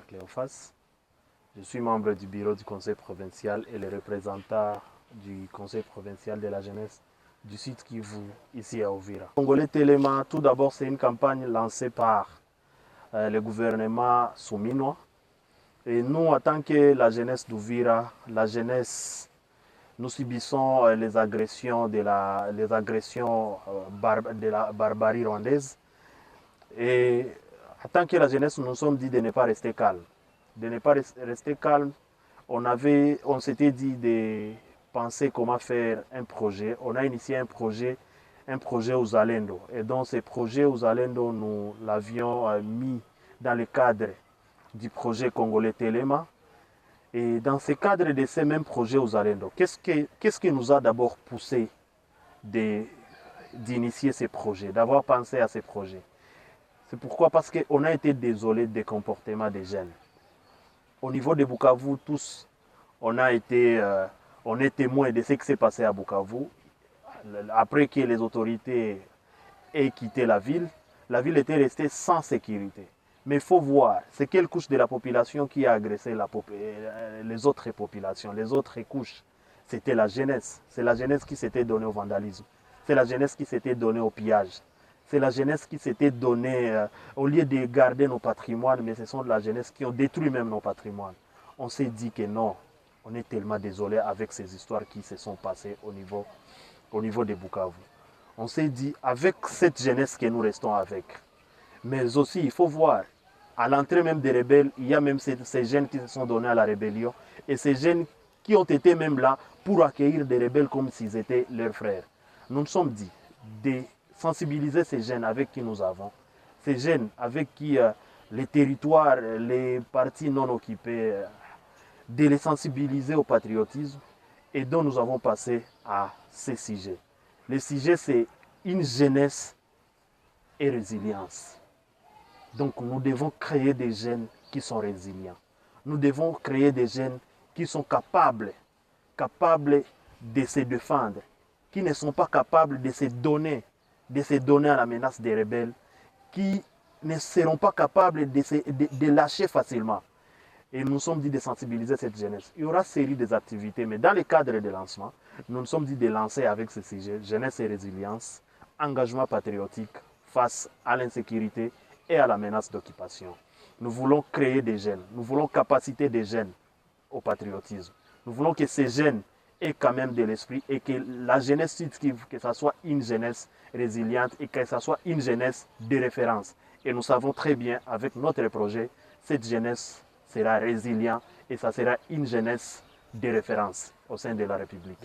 Cléophas. Je suis membre du bureau du conseil provincial et le représentant du conseil provincial de la jeunesse du Sud Kivu, ici à Uvira. Congolais Téléma, tout d'abord, c'est une campagne lancée par le gouvernement souminois. Et nous, en tant que la jeunesse d'Uvira, la jeunesse, nous subissons les agressions de la barbarie rwandaise. Et en tant que la jeunesse, nous nous sommes dit de ne pas rester calme. De ne pas rester calme, on s'était dit de penser comment faire un projet. On a initié un projet aux Alendo. Et donc ce projet aux Alendo, nous l'avions mis dans le cadre du projet congolais Téléma. Et dans ce cadre de ces mêmes projets aux Alendo, qu'est-ce qui nous a d'abord poussé d'initier ces projets, d'avoir pensé à ces projets? C'est pourquoi, parce qu'on a été désolé des comportements des jeunes. Au niveau de Bukavu, tous, on est témoins de ce qui s'est passé à Bukavu. Après que les autorités aient quitté la ville était restée sans sécurité. Mais il faut voir, c'est quelle couche de la population qui a agressé les autres populations, les autres couches. C'était la jeunesse. C'est la jeunesse qui s'était donnée au vandalisme. C'est la jeunesse qui s'était donnée au pillage. C'est la jeunesse qui s'était donnée, au lieu de garder nos patrimoines, mais ce sont de la jeunesse qui ont détruit même nos patrimoines. On s'est dit que non, on est tellement désolé avec ces histoires qui se sont passées au niveau de Bukavu. On s'est dit, avec cette jeunesse que nous restons avec, mais aussi, il faut voir, à l'entrée même des rebelles, il y a même ces jeunes qui se sont donnés à la rébellion, et ces jeunes qui ont été même là pour accueillir des rebelles comme s'ils étaient leurs frères. Nous nous sommes dit de sensibiliser ces jeunes avec qui nous avons, ces jeunes avec qui les territoires, les parties non occupées, de les sensibiliser au patriotisme, et dont nous avons passé à ces sujets. Le sujet, c'est une jeunesse et résilience. Donc nous devons créer des jeunes qui sont résilients. Nous devons créer des jeunes qui sont capables de se défendre, qui ne sont pas capables de se donner à la menace des rebelles, qui ne seront pas capables de lâcher facilement. Et nous nous sommes dit de sensibiliser cette jeunesse. Il y aura une série d'activités, mais dans le cadre de lancement, nous nous sommes dit de lancer avec ce sujet, jeunesse et résilience, engagement patriotique face à l'insécurité et à la menace d'occupation. Nous voulons créer des jeunes, nous voulons capaciter des jeunes au patriotisme. Nous voulons que ces jeunes aient quand même de l'esprit et que la jeunesse sud-kivu, que ce soit une jeunesse résiliente et que ce soit une jeunesse de référence. Et nous savons très bien, avec notre projet, cette jeunesse sera résiliente et ça sera une jeunesse de référence au sein de la République.